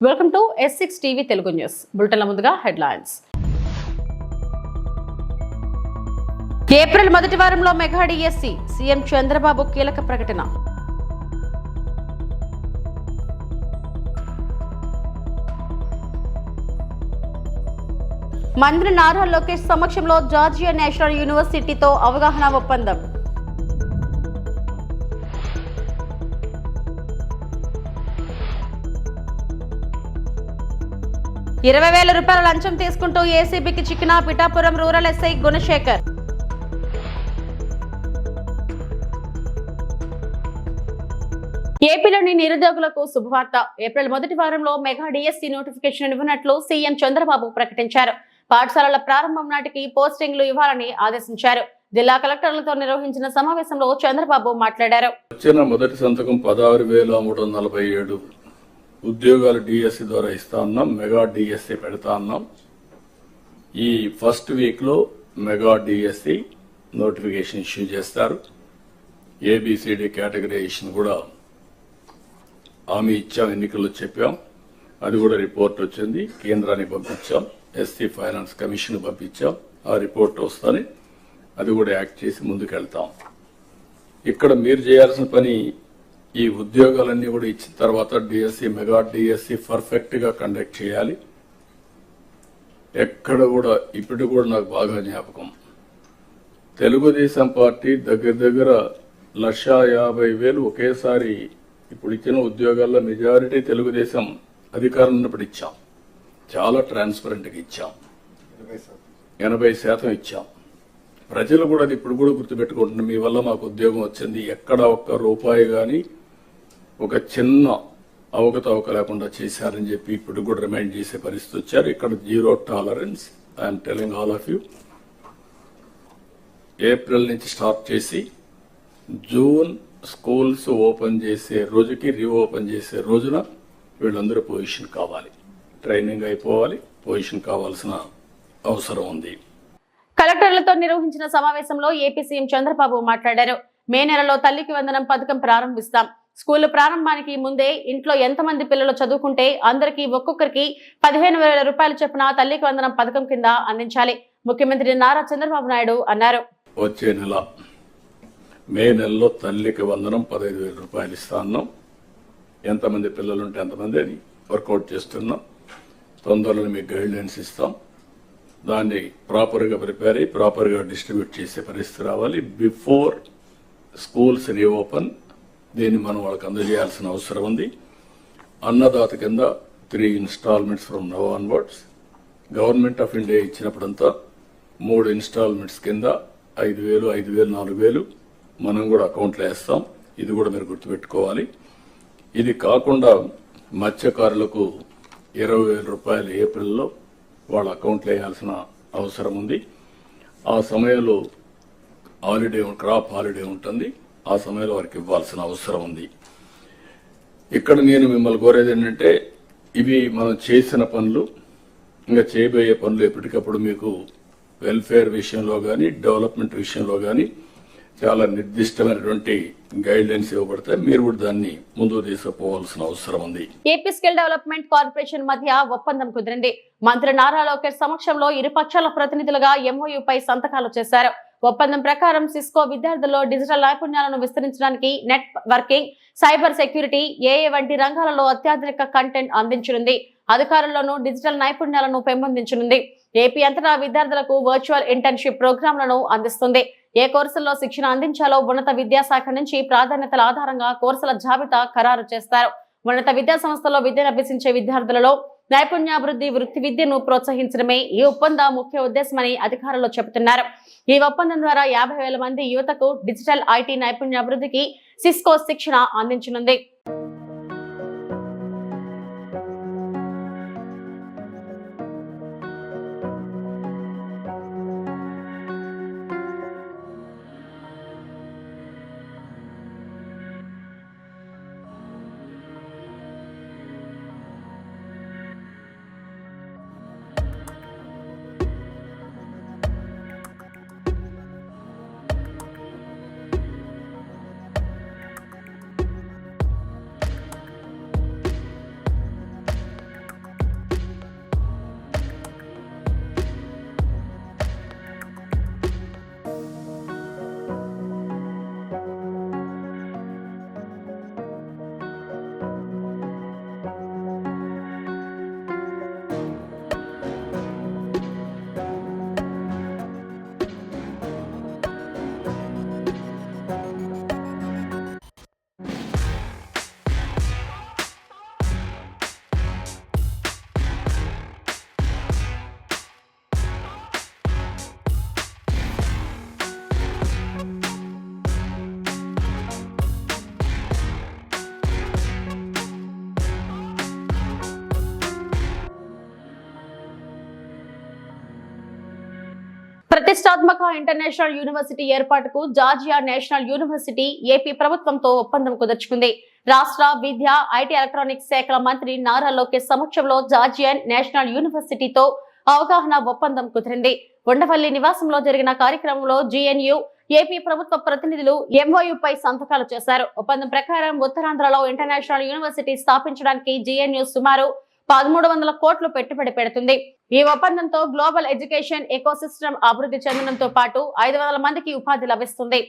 Welcome to S6 TV Telugu news బులెటిన్ల ముందుగా headlines. April మొదటి వారంలో మెగా డిఎస్సి సీఎం చంద్రబాబు కీలక ప్రకటన. మంత్రి నారా లోకేష్ సమక్షంలో జార్జియా నేషనల్ యూనివర్సిటీతో అవగాహన ఒప్పందం. ₹20,000 లంచం తీసుకుంటూ ఏసీబీకి చిక్కిన పిఠాపురం రూరల్ ఎస్ఐ గుణశేఖర్. ఏపీలోని నిరుద్యోగులకు శుభవార్త. ఏప్రిల్ మొదటి వారంలో మెగా డిఎస్సి నోటిఫికేషన్ ఇవ్వనున్నట్లు సీఎం చంద్రబాబు ప్రకటించారు. పాఠశాలల ప్రారంభం నాటికి పోస్టింగ్లు ఇవ్వాలని ఆదేశించారు. జిల్లా కలెక్టర్లతో నిర్వహించిన సమావేశంలో చంద్రబాబు మాట్లాడారు. మొదటి సంతకం 16,347 ఉద్యోగాలు డిఎస్సి ద్వారా ఇస్తా ఉన్నాం. మెగా డిఎస్సి పెడతా ఉన్నాం. ఈ ఫస్ట్ వీక్ లో మెగా డిఎస్సి నోటిఫికేషన్ ఇష్యూ చేస్తారు. ఏబిసిడి కేటగరైజేషన్ కూడా హామీ ఇచ్చాం, ఎన్నికల్లో చెప్పాం. అది కూడా రిపోర్ట్ వచ్చింది, కేంద్రానికి పంపించాం, ఎస్సీ ఫైనాన్స్ కమిషన్ పంపించాం. ఆ రిపోర్ట్ వస్తానే అది కూడా యాక్ట్ చేసి ముందుకెళ్తాం. ఇక్కడ మీరు చేయాల్సిన పని ఈ ఉద్యోగాలన్నీ కూడా ఇచ్చిన తర్వాత డిఎస్సి మెగా డిఎస్సి పర్ఫెక్ట్ గా కండక్ట్ చేయాలి. ఎక్కడ కూడా ఇప్పుడు కూడా నాకు బాగా జ్ఞాపకం, తెలుగుదేశం పార్టీ దగ్గర 1,50,000 ఒకేసారి ఇప్పుడు ఇచ్చిన ఉద్యోగాల్లో మెజారిటీ తెలుగుదేశం అధికారం ఉన్నప్పుడు ఇచ్చాం. చాలా ట్రాన్స్పరెంట్ గా ఇచ్చాం, 80% ఇచ్చాం. ప్రజలు కూడా అది ఇప్పుడు కూడా గుర్తుపెట్టుకుంటున్నారు. మీ వల్ల మాకు ఉద్యోగం వచ్చింది, ఎక్కడ ఒక్క రూపాయి గాని ఒక చిన్న అవకతవక లేకుండా చేశారని చెప్పి ఇప్పుడు కూడా రిమైండ్ చేసే పరిస్థితి వచ్చారు. ఇక్కడ zero tolerance. I'm telling all of you. April నుంచి స్టార్ట్ చేసి జూన్ స్కూల్స్ ఓపెన్ చేసే రోజుకి రీఓపెన్ చేసే రోజున వీళ్ళందరూ పొజిషన్ కావాలి, ట్రైనింగ్ అయిపోవాలి, పొజిషన్ కావాల్సిన అవసరం ఉంది. కలెక్టర్లతో నిర్వహించిన సమావేశంలో ఏపీ సీఎం చంద్రబాబు మాట్లాడారు. మే నెలలో తల్లికి వందనం పథకం ప్రారంభిస్తాం. స్కూలు ప్రారంభానికి ముందే ఇంట్లో ఎంతమంది పిల్లలు చదువుకుంటే అందరికీ ఒక్కొక్కరికి ₹15,000 చొప్పున తల్లికి వందనం పథకం కింద అందించాలి. ముఖ్యమంత్రి నారా చంద్రబాబు నాయుడు అన్నారు. వచ్చే నెల మే నెలలో తల్లికి వందనం ₹15,000 ఇస్తా అన్నాం. ఎంతమంది పిల్లలుంటే ఎంతమంది అని వర్కౌట్ చేస్తున్నాం. తొందరలో మీకు గైడ్ లైన్స్ ఇస్తాం. దాన్ని ప్రాపర్ గా ప్రిపేర్ అయ్యి ప్రాపర్ గా డిస్ట్రిబ్యూట్ చేసే పరిస్థితి రావాలి. బిఫోర్ స్కూల్స్ రీఓపెన్ దీన్ని మనం వాళ్ళకి అందజేయాల్సిన అవసరం ఉంది. అన్నదాత కింద 3 installments from now onwards. Government of India ఇచ్చినప్పుడంతా 3 ఇన్స్టాల్మెంట్స్ కింద 5,000, 5,000, 4,000 మనం కూడా అకౌంట్లో వేస్తాం. ఇది కూడా మీరు గుర్తుపెట్టుకోవాలి. ఇది కాకుండా మత్స్యకారులకు ₹20,000 ఏప్రిల్లో వాళ్ళ అకౌంట్లో వేయాల్సిన అవసరం ఉంది. ఆ సమయంలో హాలిడే, క్రాప్ హాలిడే ఉంటుంది. ఆ సమయంలో వారికి ఇవ్వాల్సిన అవసరం ఉంది. ఇక్కడ నేను మిమ్మల్ని కోరేది ఏంటంటే, ఇవి మనం చేసిన పనులు, ఇంకా చేయబోయే పనులు ఎప్పటికప్పుడు మీకు వెల్ఫేర్ విషయంలో కానీ డెవలప్మెంట్ విషయంలో కానీ చాలా నిర్దిష్టమైనటువంటి గైడ్ లైన్స్ ఇవ్వబడతాయి. మీరు కూడా దాన్ని ముందుకు తీసుకుపోవాల్సిన అవసరం ఉంది. ఏపీ స్కిల్ డెవలప్మెంట్ కార్పొరేషన్ మధ్య ఒప్పందం కుదిరింది. మంత్రి నారా లోకేష్ సమక్షంలో ఇరు పక్షాల ప్రతినిధులుగా ఎంఓయూపై సంతకాలు చేశారు. ఒప్పందం ప్రకారం సిస్కో విద్యార్థుల్లో డిజిటల్ నైపుణ్యాలను విస్తరించడానికి నెట్ వర్కింగ్, సైబర్ సెక్యూరిటీ, ఏఏ వంటి రంగాలలో అత్యాధునిక కంటెంట్ అందించనుంది. అధికారుల్లోనూ డిజిటల్ నైపుణ్యాలను పెంపొందించనుంది. ఏపీ అంతటా విద్యార్థులకు వర్చువల్ ఇంటర్న్షిప్ ప్రోగ్రాంలను అందిస్తుంది. ఏ కోర్సుల్లో శిక్షణ అందించాలో ఉన్నత విద్యాశాఖ నుంచి ప్రాధాన్యతల ఆధారంగా కోర్సుల జాబితా ఖరారు చేస్తారు. ఉన్నత విద్యా సంస్థల్లో విద్యను అభ్యసించే విద్యార్థులలో నైపుణ్యాభివృద్ధి, వృత్తి విద్యను ప్రోత్సహించడమే ఈ ఒప్పంద ముఖ్య ఉద్దేశమని అధికారులు చెబుతున్నారు. ఈ ఒప్పందం ద్వారా 50,000 మంది యువతకు డిజిటల్ ఐటీ నైపుణ్యాభివృద్ధికి సిస్కో శిక్షణ అందించనుంది. ప్రతిష్టాత్మక ఇంటర్నేషనల్ యూనివర్సిటీ ఏర్పాటుకు జార్జియా నేషనల్ యూనివర్సిటీ ఏపీ ప్రభుత్వంతో ఒప్పందం కుదుర్చుకుంది. రాష్ట్ర విద్య, ఐటీ, ఎలక్ట్రానిక్స్ శాఖల మంత్రి నారా లోకేష్ సమక్షంలో జార్జియన్ నేషనల్ యూనివర్సిటీతో అవగాహన ఒప్పందం కుదిరింది. ఉండవల్లి నివాసంలో జరిగిన కార్యక్రమంలో జీఎన్యూ, ఏపీ ప్రభుత్వ ప్రతినిధులు ఎంఓయూపై సంతకాలు చేశారు. ఒప్పందం ప్రకారం ఉత్తరాంధ్రలో ఇంటర్నేషనల్ యూనివర్సిటీ స్థాపించడానికి జీఎన్యూ సుమారు 1300 కోట్లు పెట్టుబడి పెడుతుంది. ఈ ఒప్పందంతో గ్లోబల్ ఎడ్యుకేషన్ ఎకోసిస్టమ్ అభివృద్ధి చెందడంతో పాటు 500 మందికి ఉపాధి లభిస్తుంది.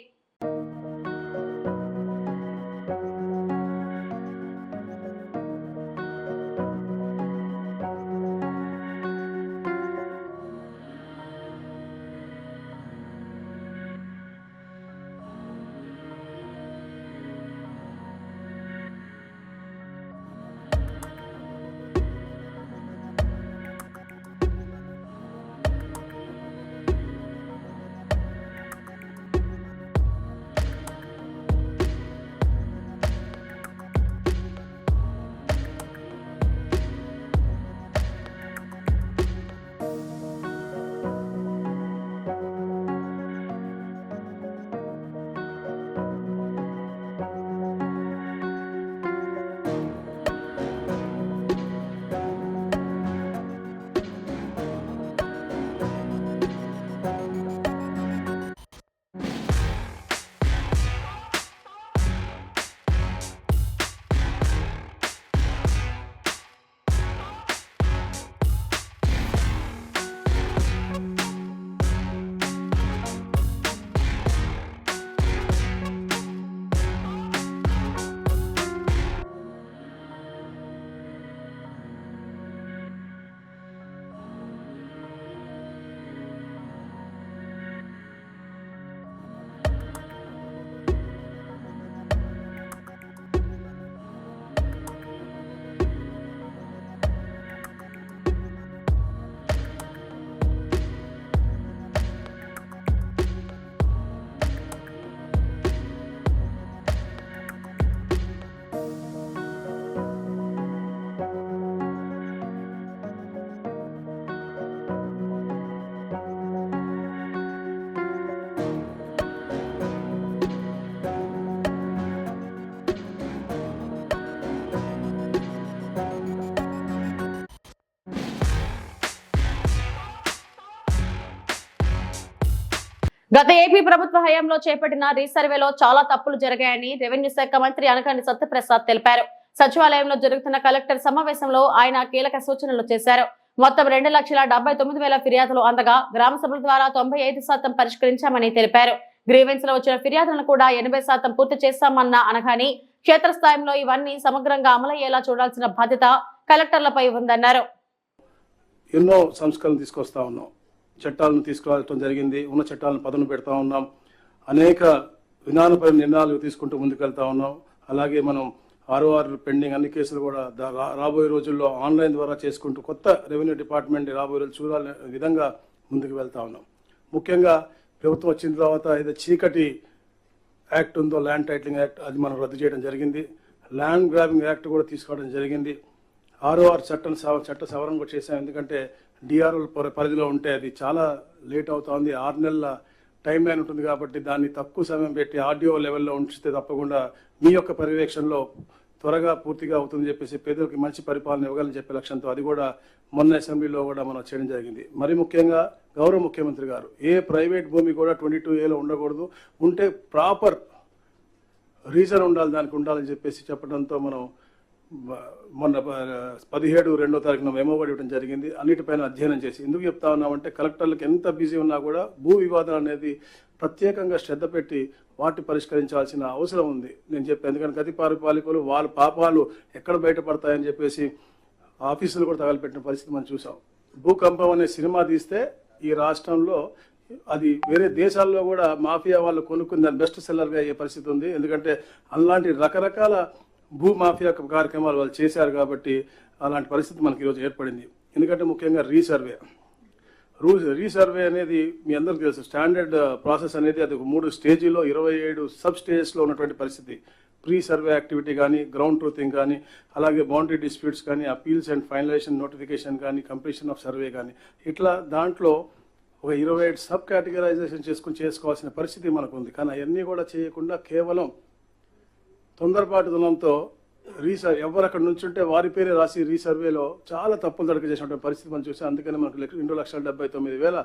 గత ఏపీ ప్రభుత్వ హయాంలో చేపట్టిన రీసర్వేలో చాలా తప్పులు జరిగాయని రెవెన్యూ శాఖ మంత్రి అనకాని సత్యప్రసాద్ తెలిపారు. సచివాలయంలో జరుగుతున్న కలెక్టర్ సమావేశంలో ఆయన కీలక సూచనలు చేశారు. మొత్తం 2,79,000 ఫిర్యాదులు అందగా గ్రామ సభల ద్వారా 95% పరిష్కరించామని తెలిపారు. గ్రీవెన్స్ లో వచ్చిన ఫిర్యాదులను కూడా 80% పూర్తి చేశామన్న అనగాని క్షేత్రస్థాయిలో ఇవన్నీ సమగ్రంగా అమలయ్యేలా చూడాల్సిన బాధ్యత కలెక్టర్లపై ఉందన్నారు. ఎన్నో సంస్కరణలు తీసుకొస్తా ఉన్నాం, చట్టాలను తీసుకురావడం జరిగింది, ఉన్న చట్టాలను పదును పెడతా ఉన్నాం, అనేక విధానపై నిర్ణయాలు తీసుకుంటూ ముందుకెళ్తా ఉన్నాం. అలాగే మనం ఆర్ఓఆర్ పెండింగ్ అన్ని కేసులు కూడా రాబోయే రోజుల్లో ఆన్లైన్ ద్వారా చేసుకుంటూ కొత్త రెవెన్యూ డిపార్ట్మెంట్ రాబోయే రోజులు చూడాలనే విధంగా ముందుకు వెళ్తా ఉన్నాం. ముఖ్యంగా ప్రభుత్వం వచ్చిన తర్వాత ఏదో చీకటి యాక్ట్ ఉందో ల్యాండ్ టైటిలింగ్ యాక్ట్, అది మనం రద్దు చేయడం జరిగింది. ల్యాండ్ గ్రాబింగ్ యాక్ట్ కూడా తీసుకోవడం జరిగింది. ఆర్ఓఆర్ చట్ట సవరణ కూడా చేశాం. ఎందుకంటే డిఆర్ఓ పరిధిలో ఉంటే అది చాలా లేట్ అవుతుంది, 6 నెలల టైం లైన్ ఉంటుంది కాబట్టి దాన్ని తక్కువ సమయం పెట్టి ఆర్డీఓ లెవెల్లో ఉంచితే తప్పకుండా మీ యొక్క పర్యవేక్షణలో త్వరగా పూర్తిగా అవుతుందని చెప్పేసి పేదలకు మంచి పరిపాలన ఇవ్వగలని చెప్పే లక్ష్యంతో అది కూడా మొన్న అసెంబ్లీలో కూడా మనం చేయడం జరిగింది. మరి ముఖ్యంగా గౌరవ ముఖ్యమంత్రి గారు ఏ ప్రైవేట్ భూమి కూడా 22A ఉండకూడదు, ఉంటే ప్రాపర్ రీజన్ ఉండాలి, దానికి ఉండాలని చెప్పేసి చెప్పడంతో మనం మొన్న 17/2 మెమో ఇవ్వడం జరిగింది. అన్నిటిపైన అధ్యయనం చేసి ఎందుకు చెప్తా ఉన్నామంటే కలెక్టర్లకు ఎంత బిజీ ఉన్నా కూడా భూ వివాదం అనేది ప్రత్యేకంగా శ్రద్ధ పెట్టి వాటిని పరిష్కరించాల్సిన అవసరం ఉంది నేను చెప్పాను. ఎందుకంటే గతి పరిపాలకులు వాళ్ళ పాపాలు ఎక్కడ బయటపడతాయని చెప్పేసి ఆఫీసులు కూడా తగలపెట్టిన పరిస్థితి మనం చూసాం. భూకంపం అనే సినిమా తీస్తే ఈ రాష్ట్రంలో అది వేరే దేశాల్లో కూడా మాఫియా వాళ్ళు కొనుక్కుని దాని బెస్ట్ సెల్లర్గా అయ్యే పరిస్థితి ఉంది. ఎందుకంటే అలాంటి రకరకాల భూ మాఫియా కార్యక్రమాలు వాళ్ళు చేశారు కాబట్టి అలాంటి పరిస్థితి మనకి ఈరోజు ఏర్పడింది. ఎందుకంటే ముఖ్యంగా రీసర్వే అనేది మీ అందరికీ తెలుసు. స్టాండర్డ్ ప్రాసెస్ అనేది అది 3 స్టేజీలో 27 సబ్ స్టేజెస్లో ఉన్నటువంటి పరిస్థితి. ప్రీ సర్వే యాక్టివిటీ కానీ, గ్రౌండ్ ట్రూతింగ్ కానీ, అలాగే బౌండరీ డిస్ప్యూట్స్ కానీ, అపీల్స్ అండ్ ఫైనలైజేషన్ నోటిఫికేషన్ కానీ, కంప్లీషన్ ఆఫ్ సర్వే కానీ, ఇట్లా దాంట్లో ఒక 27 సబ్ కేటగరైజేషన్ చేసుకోవాల్సిన పరిస్థితి మనకు ఉంది. కానీ అవన్నీ కూడా చేయకుండా కేవలం తొందరపాటుదనంతో ఎవరు అక్కడ నుంచి ఉంటే వారి పేరే రాసి రీసర్వేలో చాలా తప్పులు తడక చేసినటువంటి పరిస్థితి మనం చూసాం. అందుకని మనకు 2,79,000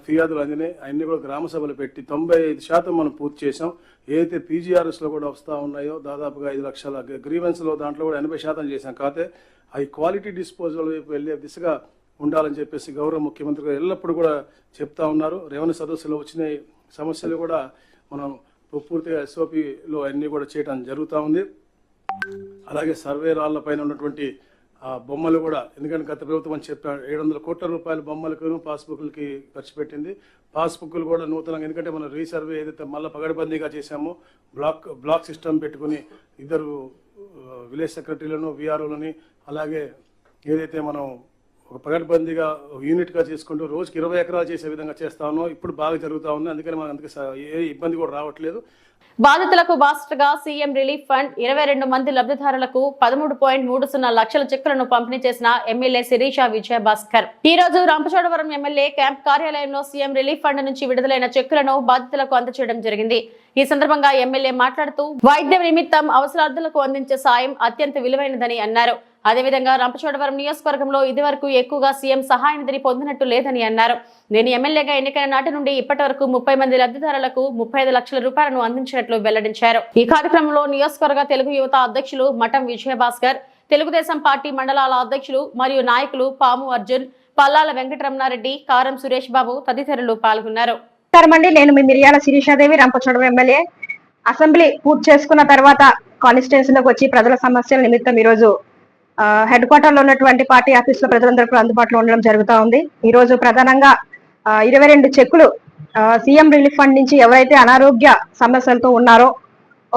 ఫిర్యాదులు అందినాయి. అవన్నీ కూడా గ్రామ సభలు పెట్టి 95% మనం పూర్తి చేసాం. ఏదైతే పీజీఆర్ఎస్లో కూడా వస్తూ ఉన్నాయో దాదాపుగా 5 లక్షల గ్రీవెన్స్లో దాంట్లో కూడా 80% చేశాం. కాకపోతే అవి క్వాలిటీ డిస్పోజల్ వైపు వెళ్ళే దిశగా ఉండాలని చెప్పేసి గౌరవ ముఖ్యమంత్రి గారు ఎల్లప్పుడూ కూడా చెప్తా ఉన్నారు. రెవెన్యూ సదస్సులో వచ్చిన సమస్యలు కూడా మనం పూర్తిగా ఎస్ఓపిలో అన్నీ కూడా చేయడం జరుగుతూ ఉంది. అలాగే సర్వే రాళ్ల పైన ఉన్నటువంటి బొమ్మలు కూడా, ఎందుకంటే గత ప్రభుత్వం అని చెప్పాడు 700 కోట్ల రూపాయల బొమ్మలకు పాస్బుక్లకి ఖర్చు పెట్టింది. పాస్బుక్లు కూడా నూతనంగా, ఎందుకంటే మనం రీసర్వే ఏదైతే మళ్ళీ పగడబందీగా చేశామో బ్లాక్ సిస్టమ్ పెట్టుకుని 2 విలేజ్ సెక్రటరీలను విఆర్ఓలని అలాగే ఏదైతే మనం ఒక పగడబందీగా యూనిట్గా చేసుకుంటూ రోజుకి 20 ఎకరాలు చేసే విధంగా చేస్తా ఉన్నాం. ఇప్పుడు బాగా జరుగుతూ ఉంది. అందుకని మనకు ఏ ఇబ్బంది కూడా రావట్లేదు. బాధితులకు బాస్టర్గా సీఎం రిలీఫ్ ఫండ్ 22 మంది లబ్ధిదారులకు 13.30 లక్షల చెక్కులను పంపిణీ చేసిన ఎమ్మెల్యే శిరీష విజయభాస్కర్ ఈ రోజు రంపచోడవరం ఎమ్మెల్యే క్యాంప్ కార్యాలయంలో సీఎం రిలీఫ్ ఫండ్ నుంచి విడుదలైన చెక్కులను బాధితులకు అందజేయడం జరిగింది. ఈ సందర్భంగా ఎమ్మెల్యే మాట్లాడుతూ వైద్య నిమిత్తం అవసరార్థులకు అందించే సాయం అత్యంత విలువైనదని అన్నారు. అదేవిధంగా రంపచోడవరం నియోజకవర్గంలో ఇదివరకు ఎక్కువగా సీఎం సహాయ నిధిని పొందినట్టు లేదని అన్నారు. నేను ఎమ్మెల్యేగా ఎన్నికైన నాటి నుండి ఇప్పటి వరకు 30 మంది లబ్ధిదారులకు 35 లక్షల రూపాయలను అందించినట్లు వెల్లడించారు. ఈ కార్యక్రమంలో నియోజకవర్గ తెలుగు యువత అధ్యక్షులు మఠం విజయభాస్కర్, తెలుగుదేశం పార్టీ మండలాల అధ్యక్షులు మరియు నాయకులు పాము అర్జున్, పల్లాల వెంకటరమణారెడ్డి, కారం సురేష్ బాబు తదితరులు పాల్గొన్నారు. నేను మీ మిర్యాల శిరీషాదేవి, రంపచోడవరం ఎమ్మెల్యే. అసెంబ్లీ పూర్తి చేసుకున్న తర్వాత కాన్స్టిట్యున్సీలోకి వచ్చి ప్రజల సమస్యల నిమిత్తం ఈ రోజు హెడ్ క్వార్టర్ లో ఉన్నటువంటి పార్టీ ఆఫీస్ లో ప్రజలందరూ కూడా అందుబాటులో ఉండడం జరుగుతూ ఉంది. ఈ రోజు ప్రధానంగా 22 చెక్కులు సీఎం రిలీఫ్ ఫండ్ నుంచి ఎవరైతే అనారోగ్య సమస్యలతో ఉన్నారో,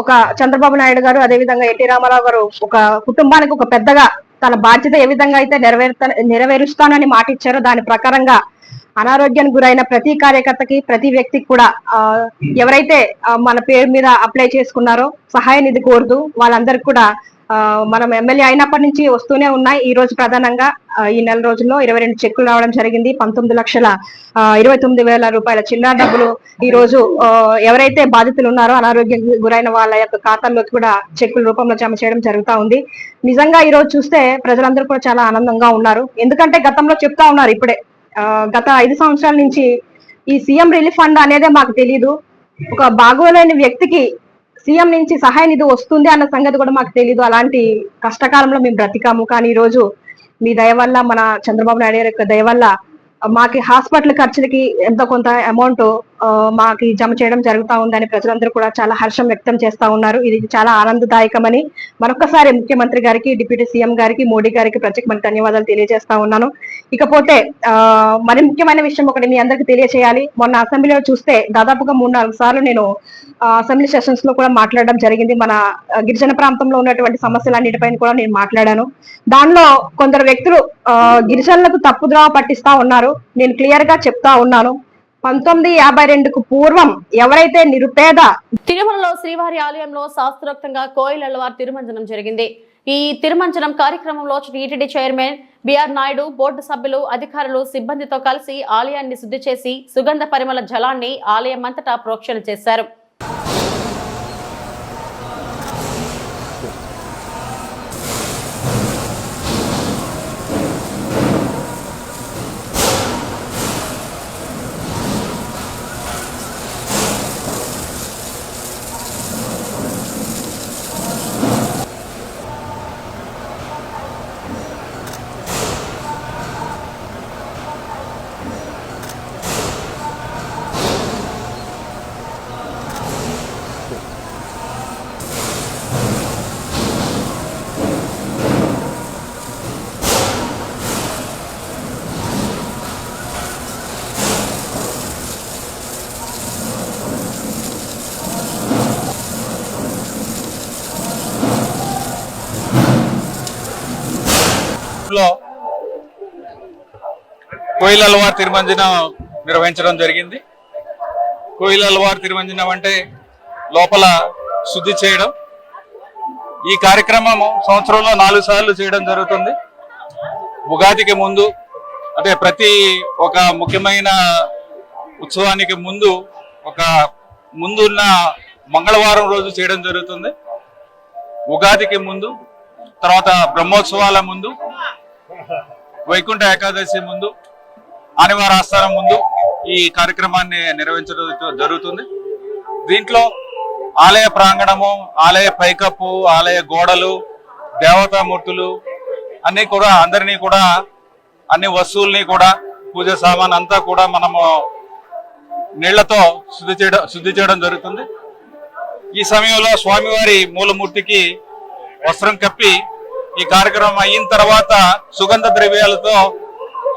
ఒక చంద్రబాబు నాయుడు గారు అదేవిధంగా ఎన్టీ రామారావు గారు ఒక కుటుంబానికి ఒక పెద్దగా తన బాధ్యత ఏ విధంగా అయితే నెరవేరుస్తానని మాట ఇచ్చారో దాని ప్రకారంగా అనారోగ్యానికి గురైన ప్రతి కార్యకర్తకి ప్రతి వ్యక్తికి కూడా ఎవరైతే మన పేరు మీద అప్లై చేసుకున్నారో సహాయ నిధి కోరుతూ వాళ్ళందరికీ కూడా మనం ఎమ్మెల్యే అయినప్పటి నుంచి వస్తూనే ఉన్నాయి. ఈ రోజు ప్రధానంగా ఈ నెల రోజుల్లో 22 చెక్కులు రావడం జరిగింది. 19,29,000 రూపాయల చిల్లర డబ్బులు ఈ రోజు ఎవరైతే బాధితులు ఉన్నారో అనారోగ్యం గురైన వాళ్ళ యొక్క ఖాతాల్లోకి కూడా చెక్కుల రూపంలో జమ చేయడం జరుగుతూ ఉంది. నిజంగా ఈ రోజు చూస్తే ప్రజలందరూ కూడా చాలా ఆనందంగా ఉన్నారు. ఎందుకంటే గతంలో చెప్తా ఉన్నారు, ఇప్పుడే గత 5 సంవత్సరాల నుంచి ఈ సీఎం రిలీఫ్ ఫండ్ అనేదే మాకు తెలియదు, ఒక బాగోలేని వ్యక్తికి సీఎం నుంచి సహాయ నిధి వస్తుంది అన్న సంగతి కూడా మాకు తెలియదు. అలాంటి కష్టకాలంలో మేము బ్రతికాము. కానీ ఈ రోజు మీ దయ వల్ల, మన చంద్రబాబు నాయుడు గారి యొక్క దయ వల్ల మాకి హాస్పిటల్ ఖర్చులకి ఎంతో కొంత అమౌంట్ మాకి జమ చేయడం జరుగుతూ ఉందని ప్రజలందరూ కూడా చాలా హర్షం వ్యక్తం చేస్తా ఉన్నారు. ఇది చాలా ఆనందదాయకమని మరొకసారి ముఖ్యమంత్రి గారికి, డిప్యూటీ సీఎం గారికి, మోడీ గారికి ప్రత్యేకమైన ధన్యవాదాలు తెలియజేస్తా ఉన్నాను. ఇకపోతే మరి ముఖ్యమైన విషయం ఒకటి మీ అందరికి తెలియచేయాలి. మొన్న అసెంబ్లీలో చూస్తే దాదాపుగా 3-4 సార్లు నేను అసెంబ్లీ సెషన్స్ లో కూడా మాట్లాడడం జరిగింది. మన గిరిజన ప్రాంతంలో ఉన్నటువంటి సమస్యలన్నిటిపైన కూడా నేను మాట్లాడాను. దానిలో కొందరు వ్యక్తులు గిరిజనులకు తప్పుద్రోవ పట్టిస్తా ఉన్నారు. నేను క్లియర్ గా చెప్తా ఉన్నాను, 1952కు పూర్వం ఎవరైతే నిరుపేద. తిరుమలలో శ్రీవారి ఆలయంలో శాస్త్రోక్తంగా కోయిలవారి తిరుమంజనం జరిగింది. ఈ తిరుమంజనం కార్యక్రమంలో TTD chairman BR Naidu, board సభ్యులు, అధికారులు, సిబ్బందితో కలిసి ఆలయాన్ని శుద్ధి చేసి సుగంధ పరిమళ జలాన్ని ఆలయం అంతటా ప్రోక్షణ చేశారు. కోయిలవారి తిరుమంజనం నిర్వహించడం జరిగింది. కోయిలవారి తిరుమంజనం అంటే లోపల శుద్ధి చేయడం. ఈ కార్యక్రమం సంవత్సరంలో 4 సార్లు చేయడం జరుగుతుంది. ఉగాదికి ముందు, అంటే ప్రతి ఒక ముఖ్యమైన ఉత్సవానికి ముందున్న మంగళవారం రోజు చేయడం జరుగుతుంది. ఉగాదికి ముందు, తర్వాత బ్రహ్మోత్సవాల ముందు, వైకుంఠ ఏకాదశి ముందు, ఆదివార ఆస్థానం ముందు ఈ కార్యక్రమాన్ని నిర్వహించడం జరుగుతుంది. దీంట్లో ఆలయ ప్రాంగణము, ఆలయ పైకప్పు, ఆలయ గోడలు, దేవతామూర్తులు అందరినీ కూడా అన్ని వస్తువుల్ని కూడా పూజ సామాన్ అంతా కూడా మనము నీళ్లతో శుద్ధి చేయడం జరుగుతుంది. ఈ సమయంలో స్వామివారి మూలమూర్తికి వస్త్రం కప్పి ఈ కార్యక్రమం అయిన తర్వాత సుగంధ ద్రవ్యాలతో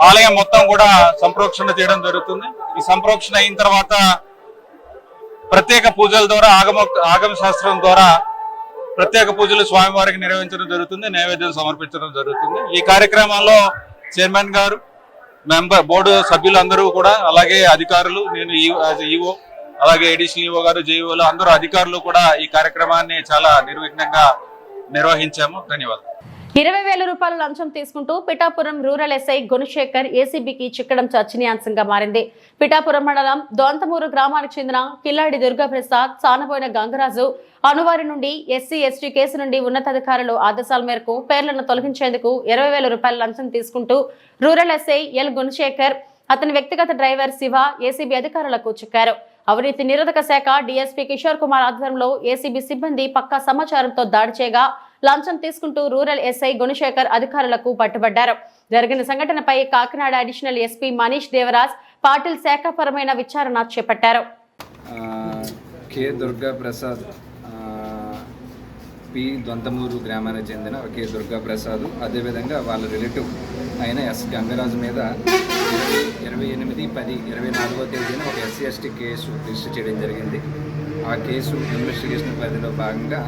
ఆలయం మొత్తం కూడా సంప్రోక్షణ చేయడం జరుగుతుంది. ఈ సంప్రోక్షణ అయిన తర్వాత ప్రత్యేక పూజల ద్వారా ఆగమ శాస్త్రం ద్వారా ప్రత్యేక పూజలు స్వామివారికి నిర్వహించడం జరుగుతుంది. నైవేద్యం సమర్పించడం జరుగుతుంది. ఈ కార్యక్రమంలో చైర్మన్ గారు, బోర్డు సభ్యులు అందరూ కూడా, అలాగే అధికారులు, నేను ఈఓ, అలాగే అడిషనల్ ఈఓ గారు, జేఈఓలు అందరూ అధికారులు కూడా ఈ కార్యక్రమాన్ని చాలా నిర్విఘ్నంగా నిర్వహించాము. ధన్యవాదాలు. 20,000 రూపాయల లంచం తీసుకుంటూ పిఠాపురం రూరల్ ఎస్ఐ గుణశేఖర్ ఏసీబీకి చిక్కడం చర్చనీయాంశంగా మారింది. పిఠాపురం మండలం దొంతమూరు గ్రామానికి చెందిన కిల్లాడి దుర్గాప్రసాద్, సానబోయిన గంగరాజు అనువారి నుండి ఎస్సీ/ఎస్టీ కేసు నుండి ఉన్నతాధికారులు ఆదేశాల మేరకు పేర్లను తొలగించేందుకు 20,000 రూపాయల లంచం తీసుకుంటూ రూరల్ ఎస్ఐ ఎల్ గుణశేఖర్, అతని వ్యక్తిగత డ్రైవర్ శివ ఏసీబీ అధికారులకు చిక్కారు. అవినీతి నిరోధక శాఖ డీఎస్పీ కిషోర్ కుమార్ ఆధ్వర్యంలో ఏసీబీ సిబ్బంది పక్కా సమాచారంతో దాడి చేయగా లంచం తీసుకుంటూ రూరల్ ఎస్ఐ గుణశేఖర్ అధికారులకు పట్టుబడ్డారు. జరిగిన సంఘటనపై కాకినాడ అడిషనల్ ఎస్పీ మనీష్ దేవరాజ్ పాటిల్ శాఖపరమైన విచారణ చేపట్టారు. కె దుర్గాప్రసాద్, పి దొంతమూరు గ్రామానికి చెందిన కె దుర్గాప్రసాద్, అదేవిధంగా వాళ్ళ రిలేటివ్ అయిన ఎస్ గంగరాజు మీద 28/10/24 తేదీన ఒక ఎస్సీ/ఎస్టీ కేసు రిజిస్టర్ చేయడం జరిగింది. ఆ కేసు ఇన్వెస్టిగేషన్ పరిధిలో భాగంగా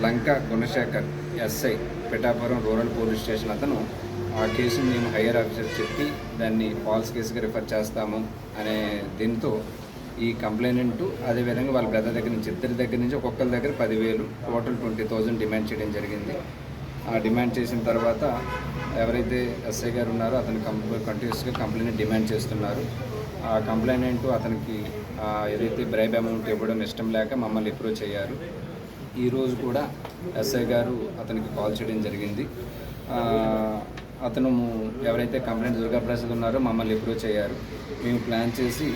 Lanka Gunasekhar SI Pithapuram rural police station అతను ఆ కేసును మేము హైయర్ ఆఫీసర్ చెప్పి దాన్ని ఫాల్స్ కేసుగా రిఫర్ చేస్తాము అనే దీంతో ఈ కంప్లైనెంట్ అదేవిధంగా వాళ్ళ బ్రదర్ దగ్గర నుంచి ఇద్దరి దగ్గర నుంచి ఒక్కొక్కరి దగ్గర 10,000 టోటల్ 20,000 డిమాండ్ చేయడం జరిగింది. ఆ డిమాండ్ చేసిన తర్వాత ఎవరైతే ఎస్ఐ గారు ఉన్నారో అతను కంటిన్యూస్గా కంప్లైంట్ డిమాండ్ చేస్తున్నారు. ఆ కంప్లైనెంట్ అతనికి ఏదైతే బ్రైబ్ అమౌంట్ ఇవ్వడం ఇష్టం లేక మమ్మల్ని అప్రోచ్ అయ్యారు. ఈరోజు కూడా ఎస్ఐ గారు అతనికి కాల్ చేయడం జరిగింది. అతను ఎవరైతే కంప్లైంట్ దుర్గాప్రసాద్ ఉన్నారో మమ్మల్ని అప్రోచ్ అయ్యారు. మేము ప్లాన్ చేసి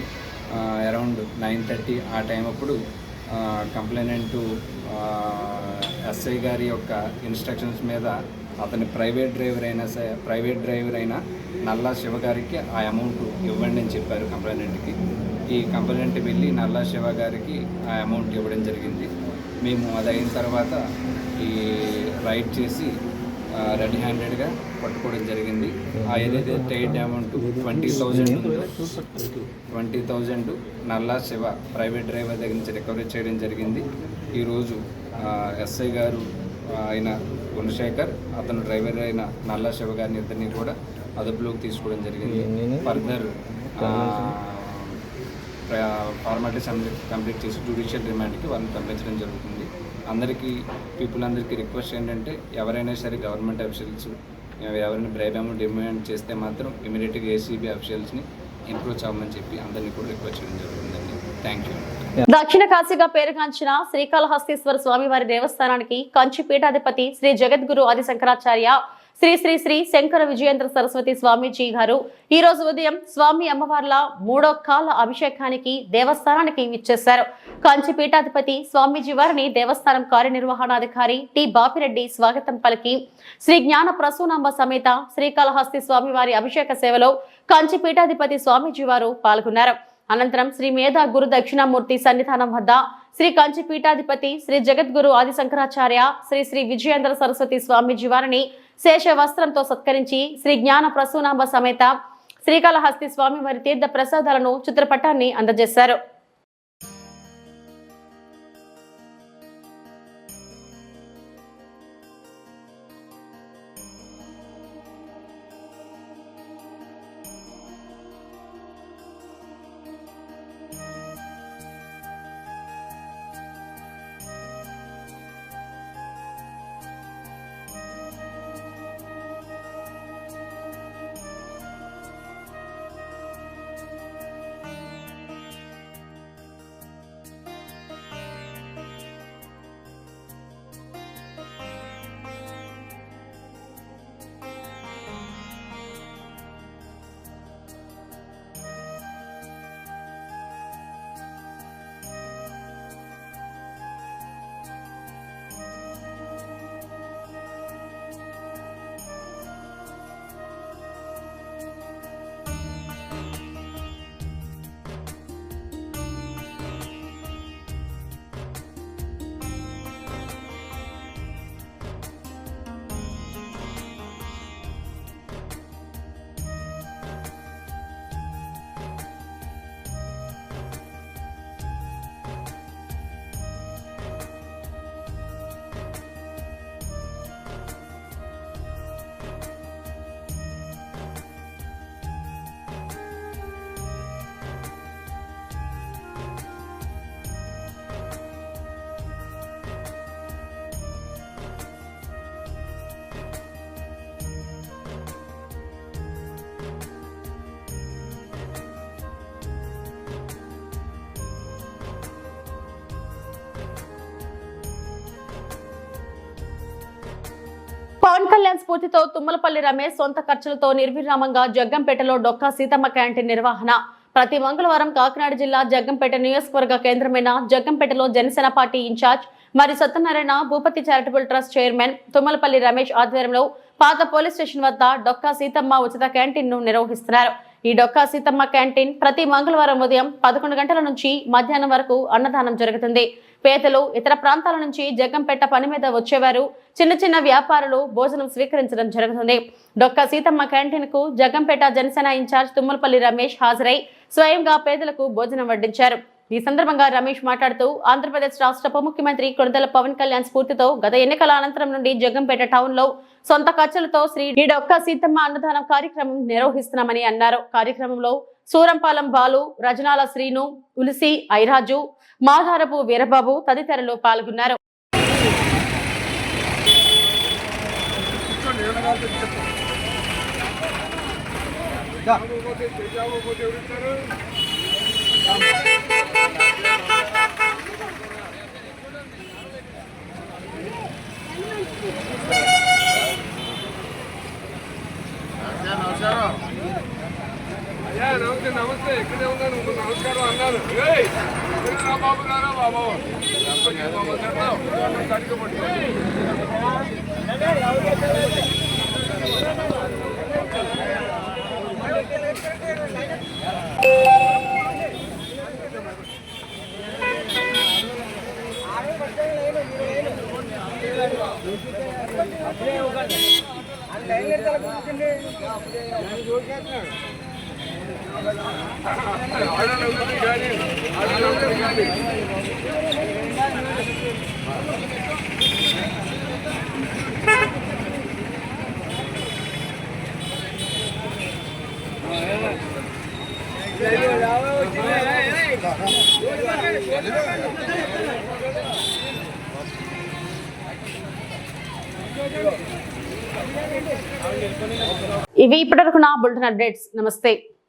అరౌండ్ 9:30 ఆ టైం అప్పుడు కంప్లైనెంట్ ఎస్ఐ గారి యొక్క ఇన్స్ట్రక్షన్స్ మీద అతని ప్రైవేట్ డ్రైవర్ అయిన నల్లా శివ గారికి ఆ అమౌంట్ ఇవ్వండి అని చెప్పారు కంప్లైనెంట్కి. ఈ కంప్లైనెంట్ వెళ్ళి నల్లా శివ గారికి ఆ అమౌంట్ ఇవ్వడం జరిగింది. మేము అది అయిన తర్వాత ఈ రైడ్ చేసి రెడీ హ్యాండెడ్గా పట్టుకోవడం జరిగింది. ఆ ఏదైతే టైడ్ అమౌంట్ 20,000 నల్లా శివ ప్రైవేట్ డ్రైవర్ దగ్గర నుంచి రికవరీ చేయడం జరిగింది. ఈరోజు ఎస్ఐ గారు అయిన గుణశేఖర్, అతను డ్రైవర్ అయిన నల్లా శివ గారిని ఇద్దరిని కూడా అదుపులోకి తీసుకోవడం జరిగింది. ఫర్దర్ ఫార్మాలిటీస్ కంప్లీట్ చేసి జ్యుడిషియల్ రిమాండ్కి వాళ్ళని పంపించడం జరుగుతుంది. పీపుల్ అందరికీ రిక్వెస్ట్ ఏంటంటే ఎవరైనా సరే గవర్నమెంట్ అఫీషియల్స్ ఎవరైనా బ్రైబ్ అమౌంట్ డిమాండ్ చేస్తే మాత్రం ఇమీడియట్గా ఏసీబీ అఫీషియల్స్ని ఇంప్రూవ్ అవ్వమని చెప్పి అందరినీ కూడా రిక్వెస్ట్ చేయడం జరుగుతుందండి. Thank you. దక్షిణ కాశీగా పేరుగాంచిన శ్రీకాళహస్తీశ్వర స్వామివారి దేవస్థానానికి కంచి పీఠాధిపతి శ్రీ జగద్గురు ఆది శంకరాచార్య శ్రీ శ్రీ శ్రీ శంకర విజయేంద్ర సరస్వతి స్వామీజీ గారు ఈ రోజు ఉదయం స్వామి అమ్మవార్ల 3వ కాల అభిషేకానికి దేవస్థానానికి విచ్చేశారు. కంచి పీఠాధిపతి స్వామీజీ వారిని దేవస్థానం కార్యనిర్వహణాధికారి టి బాపిరెడ్డి స్వాగతం పలికి శ్రీ జ్ఞాన ప్రసూనాంబ సమేత శ్రీకాళహస్తి స్వామివారి అభిషేక సేవలో కంచి పీఠాధిపతి స్వామీజీ వారు పాల్గొన్నారు. అనంతరం శ్రీ మేధా గురు దక్షిణామూర్తి సన్నిధానం వద్ద శ్రీ కంచి పీఠాధిపతి శ్రీ జగద్గురు ఆది శంకరాచార్య శ్రీ శ్రీ విజయేంద్ర సరస్వతి స్వామీజీ వారిని శేష వస్త్రంతో సత్కరించి శ్రీ జ్ఞాన ప్రసూనాంబ సమేత శ్రీకాళహస్తి స్వామివారి తీర్థ ప్రసాదాలను చిత్రపటాన్ని అందజేశారు. పవన్ కళ్యాణ్ స్ఫూర్తితో తుమ్మలపల్లి రమేష్ సొంత ఖర్చులతో నిర్విరామంగా జగ్గంపేటలో డొక్కా సీతమ్మ క్యాంటీన్ నిర్వహణ. ప్రతి మంగళవారం కాకినాడ జిల్లా జగ్గంపేట నియోజకవర్గ కేంద్రమైన జగ్గంపేటలో జనసేన పార్టీ ఇన్ఛార్జ్ మరి Satyanarayana Bhupathi charitable trust chairman Tummalapalli Ramesh ఆధ్వర్యంలో పాత పోలీస్ స్టేషన్ వద్ద డొక్కా సీతమ్మ ఉచిత క్యాంటీన్ ను నిర్వహిస్తున్నారు. ఈ డొక్కా సీతమ్మ క్యాంటీన్ ప్రతి మంగళవారం ఉదయం 11 గంటల నుంచి మధ్యాహ్నం వరకు అన్నదానం జరుగుతుంది. పేదలు ఇతర ప్రాంతాల నుంచి జగ్గంపేట పని మీద వచ్చేవారు, చిన్న చిన్న వ్యాపారులు భోజనం స్వీకరించడం జరుగుతుంది. డొక్కా సీతమ్మ క్యాంటీన్ కు జగ్గంపేట జనసేన ఇన్ఛార్జ్ తుమ్మలపల్లి రమేష్ హాజరై స్వయంగా పేదలకు భోజనం వడ్డించారు. ఈ సందర్భంగా రమేష్ మాట్లాడుతూ ఆంధ్రప్రదేశ్ రాష్ట్ర ఉప ముఖ్యమంత్రి కొణిదెల పవన్ కళ్యాణ్ స్ఫూర్తితో గత ఎన్నికల అనంతరం నుండి జగ్గంపేట టౌన్ లో సొంత ఖర్చులతో శ్రీ డొక్కా సీతమ్మ అన్నదానం కార్యక్రమం నిర్వహిస్తున్నామని అన్నారు. కార్యక్రమంలో సూరంపాలెం బాలు, రజనాల శ్రీను, ఉలిసి ఐరాజు, మాధారపు వీరబాబు తదితరులు పాల్గొన్నారు. నమస్తే ఇక్కడే ఉన్నాను. నమస్కారం అన్నాను. బాబు గారా బాబు ఇవి ఇప్పటివరకు నా బులెటిన్ అప్డేట్స్. నమస్తే.